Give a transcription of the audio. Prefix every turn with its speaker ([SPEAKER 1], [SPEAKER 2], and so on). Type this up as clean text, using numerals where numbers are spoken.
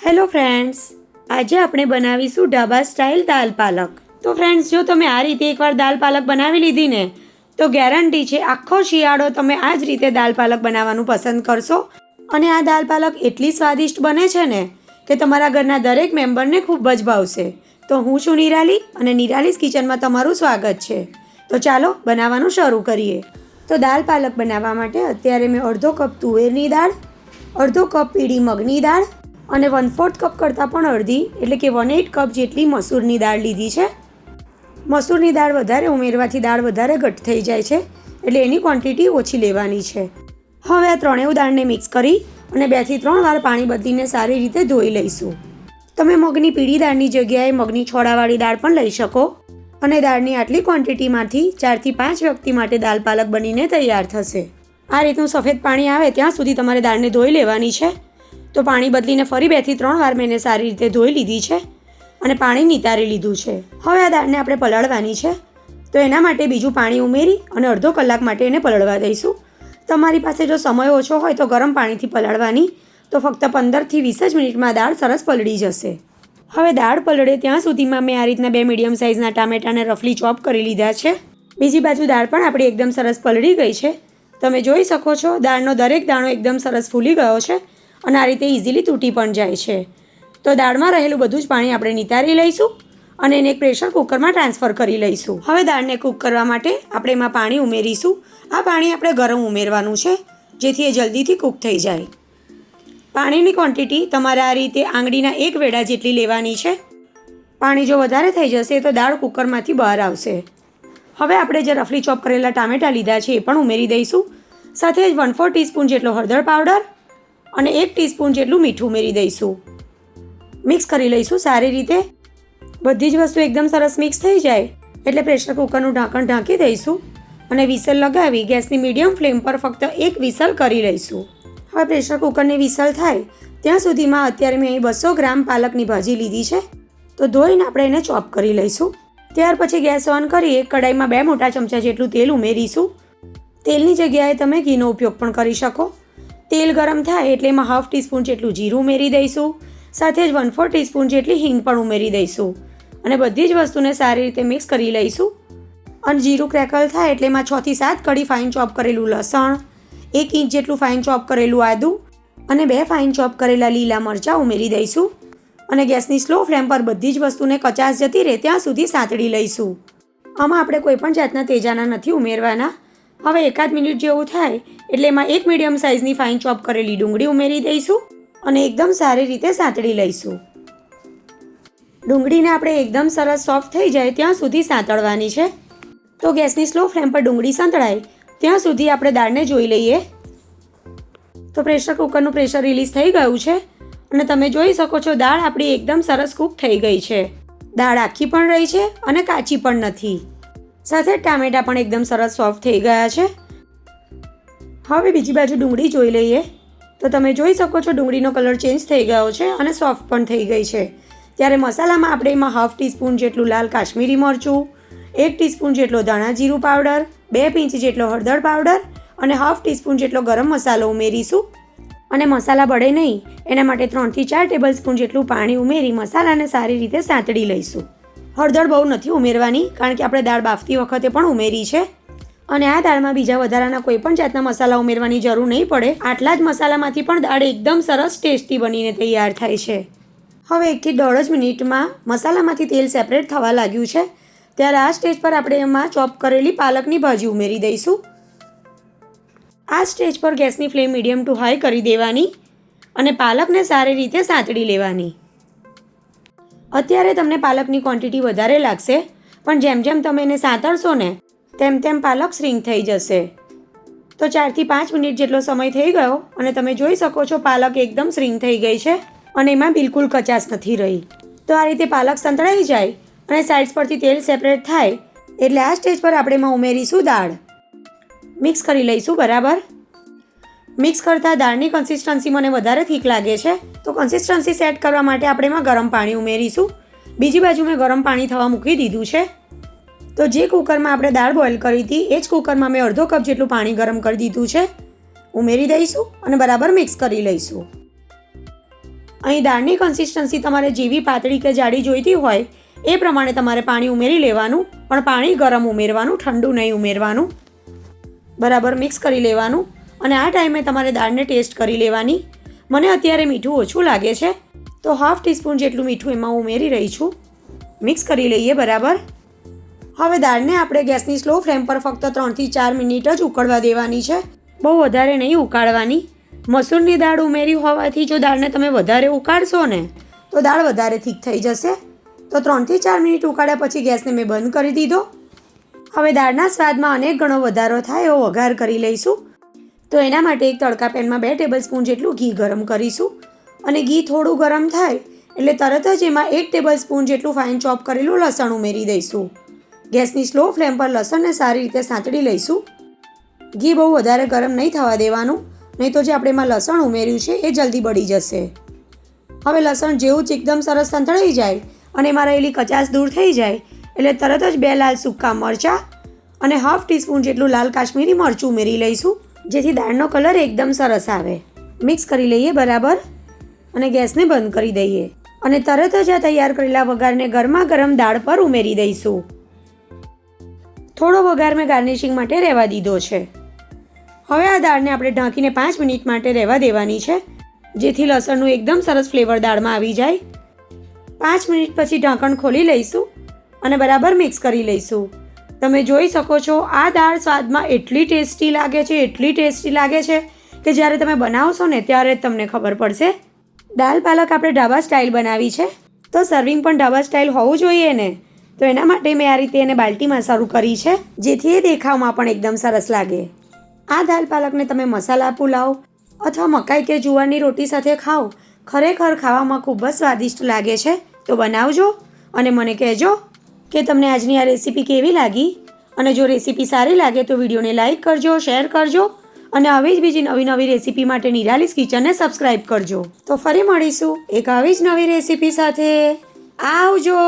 [SPEAKER 1] Hello friends, આજે આપણે બનાવીશું ઢાબા સ્ટાઇલ દાલ પાલક. તો ફ્રેન્ડ્સ, જો તમે આ રીતે એકવાર દાલ પાલક બનાવી લીધી ને તો ગેરંટી છે આખો શિયાળો તમે આ જ રીતે દાલ પાલક બનાવવાનું પસંદ કરશો. અને આ દાલ પાલક એટલી સ્વાદિષ્ટ બને છે ને કે તમારા ઘરના દરેક મેમ્બરને ખૂબ જ ભાવશે. તો હું છું નિરાલી અને નિરાલીસ કિચનમાં તમારું સ્વાગત છે. તો ચાલો બનાવવાનું શરૂ કરીએ. તો દાલ પાલક બનાવવા માટે અત્યારે મેં અડધો કપ તુવેરની દાળ, અડધો કપ પીળી મગની દાળ અને 1/4 કપ કરતાં પણ અડધી એટલે કે 1/8 કપ જેટલી મસૂરની દાળ લીધી છે. મસૂરની દાળ વધારે ઉમેરવાથી દાળ વધારે ઘટ થઈ જાય છે, એટલે એની ક્વોન્ટિટી ઓછી લેવાની છે. હવે આ ત્રણેય દાળને મિક્સ કરી અને 2 થી 3 વાર પાણી બદલીને સારી રીતે ધોઈ લઈશું. તમે મગની પીળી દાળની જગ્યાએ મગની છોડાવાળી દાળ પણ લઈ શકો. અને દાળની આટલી ક્વોન્ટિટીમાંથી 4 થી 5 વ્યક્તિ માટે દાલ પાલક બનીને તૈયાર થશે. આ રીતનું સફેદ પાણી આવે ત્યાં સુધી તમારે દાળને ધોઈ લેવાની છે. તો પાણી બદલીને ફરી 2 થી 3 વાર મેં સારી રીતે ધોઈ લીધી છે અને પાણી નિતારી લીધું છે. હવે આ દાળને આપણે પલાળવાની છે. તો એના માટે બીજું પાણી ઉમેરી અને અડધો કલાક માટે એને પલળવા દઈશું. તમારી પાસે જો સમય ઓછો હોય તો ગરમ પાણીથી પલાળવાની, તો ફક્ત 15 થી 20 જ મિનિટમાં દાળ સરસ પલળી જશે. હવે દાળ પલળે ત્યાં સુધીમાં મેં આ રીતના 2 મીડિયમ સાઇઝના ટામેટાને રફલી ચોપ કરી લીધા છે. બીજી બાજુ દાળ પણ આપણી એકદમ સરસ પલળી ગઈ છે. તમે જોઈ શકો છો દાળનો દરેક દાણો એકદમ સરસ ફૂલી ગયો છે અને આ રીતે ઇઝીલી તૂટી પણ જાય છે. તો દાળમાં રહેલું બધું જ પાણી આપણે નિતારી લઈશું અને એને એક પ્રેશર કુકરમાં ટ્રાન્સફર કરી લઈશું. હવે દાળને કૂક કરવા માટે આપણે એમાં પાણી ઉમેરીશું. આ પાણી આપણે ગરમ ઉમેરવાનું છે જેથી એ જલ્દીથી કૂક થઈ જાય. પાણીની ક્વોન્ટિટી તમારે આ રીતે આંગળીના એક વેડા જેટલી લેવાની છે. પાણી જો વધારે થઈ જશે તો દાળ કુકરમાંથી બહાર આવશે. હવે આપણે જે રફલી ચોપ કરેલા ટામેટાં લીધા છે એ પણ ઉમેરી દઈશું. સાથે જ 1/4 ટીસ્પૂન જેટલો હળદર પાવડર અને 1 ટીસ્પૂન જેટલું મીઠું ઉમેરી દઈશું. મિક્સ કરી લઈશું સારી રીતે. બધી જ વસ્તુ એકદમ સરસ મિક્સ થઈ જાય એટલે પ્રેશર કુકરનું ઢાંકણ ઢાંકી દઈશું અને વિસલ લગાવી ગેસની મીડિયમ ફ્લેમ પર ફક્ત એક વિસલ કરી લઈશું. હવે પ્રેશર કુકરની વિસલ થાય ત્યાં સુધીમાં અત્યારે મેં અહીં 200 ગ્રામ પાલકની ભાજી લીધી છે. તો ધોઈને આપણે એને ચોપ કરી લઈશું. ત્યાર પછી ગેસ ઓન કરી એક કડાઈમાં 2 મોટા ચમચા જેટલું તેલ ઉમેરીશું. તેલની જગ્યાએ તમે ઘીનો ઉપયોગ પણ કરી શકો. તેલ ગરમ થાય એટલે એમાં 1/2 ટીસ્પૂન જેટલું જીરું ઉમેરી દઈશું. સાથે જ 1/4 ટીસ્પૂન જેટલી હિંગ પણ ઉમેરી દઈશું અને બધી જ વસ્તુને સારી રીતે મિક્સ કરી લઈશું. અને જીરું ક્રેકલ થાય એટલે એમાં 6 થી 7 કળી ફાઇન ચોપ કરેલું લસણ, 1 ઇંચ જેટલું ફાઇન ચોપ કરેલું આદું અને 2 ફાઇન ચોપ કરેલા લીલા મરચાં ઉમેરી દઈશું. અને ગેસની સ્લો ફ્લેમ પર બધી જ વસ્તુને કચાશ જતી રહે ત્યાં સુધી સાંતળી લઈશું. આમાં આપણે કોઈ પણ જાતના તેજાના નથી ઉમેરવાના. હવે 1 મિનિટ જેવું થાય એટલે એમાં 1 મીડિયમ સાઇઝની ફાઇન ચોપ કરેલી ડુંગળી ઉમેરી દઈશું અને એકદમ સારી રીતે સાંતળી લઈશું. ડુંગળીને આપણે એકદમ સરસ સોફ્ટ થઈ જાય ત્યાં સુધી સાંતળવાની છે. તો ગેસની સ્લો ફ્લેમ પર ડુંગળી સાંતળાય ત્યાં સુધી આપણે દાળને જોઈ લઈએ. તો પ્રેશર કુકરનું પ્રેશર રિલીઝ થઈ ગયું છે અને તમે જોઈ શકો છો દાળ આપણી એકદમ સરસ કૂક થઈ ગઈ છે. દાળ આખી પણ રહી છે અને કાચી પણ નથી. સાથે ટામેટાં પણ એકદમ સરસ સોફ્ટ થઈ ગયા છે. હવે બીજી બાજુ ડુંગળી જોઈ લઈએ. તો તમે જોઈ શકો છો ડુંગળીનો કલર ચેન્જ થઈ ગયો છે અને સોફ્ટ પણ થઈ ગઈ છે. ત્યારે મસાલામાં આપણે એમાં 1/2 ટીસ્પૂન જેટલું લાલ કાશ્મીરી મરચું, 1 ટીસ્પૂન જેટલો ધાણા જીરું પાવડર, 2 પિંચ જેટલો હળદર પાવડર અને 1/2 ટીસ્પૂન જેટલો ગરમ મસાલો ઉમેરીશું. અને મસાલા બળે નહીં એના માટે 3 થી 4 ટેબલ સ્પૂન જેટલું પાણી ઉમેરી મસાલાને સારી રીતે સાંતળી લઈશું. હળદર બહુ નથી ઉમેરવાની કારણ કે આપણે દાળ બાફતી વખતે પણ ઉમેરી છે અને આ દાળમાં બીજા વધારાના કોઈ પણ જાતના મસાલા ઉમેરવાની જરૂર નહીં પડે. આટલા જ મસાલામાંથી પણ દાળ એકદમ સરસ ટેસ્ટી બનીને તૈયાર થાય છે. હવે 1 થી 1.5 મિનિટમાં મસાલામાંથી તેલ સેપરેટ થવા લાગ્યું છે. ત્યારે આ સ્ટેજ પર આપણે એમાં ચોપ કરેલી પાલકની ભાજી ઉમેરી દઈશું. આ સ્ટેજ પર ગેસની ફ્લેમ મીડિયમ ટુ હાઈ કરી દેવાની અને પાલકને સારી રીતે સાંતળી લેવાની. અત્યારે તમને પાલકની ક્વોન્ટિટી વધારે લાગશે, પણ જેમ જેમ તમે એને સાંતળશો ને તેમ તેમ પાલક શ્રિંક થઈ જશે. તો 4 થી 5 મિનિટ જેટલો સમય થઈ ગયો અને તમે જોઈ શકો છો પાલક એકદમ શ્રિંક થઈ ગઈ છે અને એમાં બિલકુલ કચાશ નથી રહી. તો આ રીતે પાલક સંતળાઈ જાય અને સાઇડ્સ પરથી તેલ સેપરેટ થાય એટલે આ સ્ટેજ પર આપણે એમાં ઉમેરીશું દાળ. મિક્સ કરી લઈશું બરાબર. મિક્સ કરતાં દાળની કન્સિસ્ટન્સી મને વધારે થીક લાગે છે, તો કન્સિસ્ટન્સી સેટ કરવા માટે આપણે એમાં ગરમ પાણી ઉમેરીશું. બીજી બાજુ મેં ગરમ પાણી થવા મૂકી દીધું છે. તો જે કુકરમાં આપણે દાળ બોઇલ કરી હતી એ જ કુકરમાં મેં અડધો કપ જેટલું પાણી ગરમ કરી દીધું છે. ઉમેરી દઈશું અને બરાબર મિક્સ કરી લઈશું. અહીં દાળની કન્સિસ્ટન્સી તમારે જેવી પાતળી કે જાડી જોઈતી હોય એ પ્રમાણે તમારે પાણી ઉમેરી લેવાનું, પણ પાણી ગરમ ઉમેરવાનું, ઠંડુ નહીં ઉમેરવાનું. બરાબર મિક્સ કરી લેવાનું અને આ ટાઈમે તમારે દાળને ટેસ્ટ કરી લેવાની. મને અત્યારે મીઠું ઓછું લાગે છે તો 1/2 ટીસ્પૂન જેટલું મીઠું એમાં ઉમેરી રહી છું. મિક્સ કરી લઈએ બરાબર. હવે દાળને આપણે ગેસની સ્લો ફ્લેમ પર ફક્ત 3 થી 4 મિનિટ જ ઉકળવા દેવાની છે, બહુ વધારે નહીં ઉકાળવાની. મસૂરની દાળ ઉમેરી હોવાથી જો દાળને તમે વધારે ઉકાળશો ને તો દાળ વધારે થીક થઈ જશે. તો 3 થી 4 મિનિટ ઉકાળ્યા પછી ગેસને મેં બંધ કરી દીધો. હવે દાળના સ્વાદમાં અનેક ગણો વધારો થાય એવો વઘાર કરી લઈશું. તો એના માટે એક તડકા પેનમાં 2 ટેબલસ્પૂન જેટલું ઘી ગરમ કરીશું અને ઘી થોડું ગરમ થાય એટલે તરત જ એમાં 1 ટેબલસ્પૂન જેટલું ફાઇન ચોપ કરેલું લસણ ઉમેરી દઈશું. ગેસની સ્લો ફ્લેમ પર લસણને સારી રીતે સાંતળી લઈશું. ઘી બહુ વધારે ગરમ નહીં થવા દેવાનું, નહીં તો જે આપણે એમાં લસણ ઉમેર્યું છે એ જલ્દી બળી જશે. હવે લસણ જેવું જ એકદમ સરસ સંતળાઈ જાય અને એમાં રહેલી કચાશ દૂર થઈ જાય એટલે તરત જ 2 લાલ સૂકા મરચાં અને 1/2 ટીસ્પૂન જેટલું લાલ કાશ્મીરી મરચું ઉમેરી લઈશું, જેથી દાળનો કલર એકદમ સરસ આવે. મિક્સ કરી લઈએ બરાબર અને ગેસને બંધ કરી દઈએ અને તરત જ આ તૈયાર કરેલા વઘારને ગરમા ગરમ દાળ પર ઉમેરી દઈશું. થોડો વઘાર મેં ગાર્નિશિંગ માટે રહેવા દીધો છે. હવે આ દાળને આપણે ઢાંકીને 5 મિનિટ માટે રહેવા દેવાની છે, જેથી લસણનું એકદમ સરસ ફ્લેવર દાળમાં આવી જાય. 5 મિનિટ પછી ઢાંકણ ખોલી લઈશું અને બરાબર મિક્સ કરી લઈશું. તમે જોઈ શકો છો આ દાળ સ્વાદમાં એટલી ટેસ્ટી લાગે છે કે જ્યારે તમે બનાવશો ને ત્યારે જ તમને ખબર પડશે. દાલ પાલક આપણે ઢાબા સ્ટાઇલ બનાવી છે તો સર્વિંગ પણ ઢાબા સ્ટાઇલ હોવું જોઈએ ને, તો એના માટે મેં આ રીતે એને બાલટીમાં સર્વ કરી છે, જેથી એ દેખાવમાં પણ એકદમ સરસ લાગે. આ દાલ પાલકને તમે મસાલા પુલાવ અથવા મકાઈ કે જુવારની રોટી સાથે ખાઓ, ખરેખર ખાવામાં ખૂબ જ સ્વાદિષ્ટ લાગે છે. તો બનાવજો અને મને કહેજો કે તમને આજની આ રેસીપી કેવી લાગી. અને જો રેસીપી સારી લાગે તો વિડીયોને લાઇક કરજો, શેર કરજો અને આવી જ બીજી નવી રેસીપી માટે નિરાલીસ કિચનને સબસ્ક્રાઈબ કરજો. તો ફરી મળીશું એક આવી જ નવી રેસીપી સાથે. આવજો.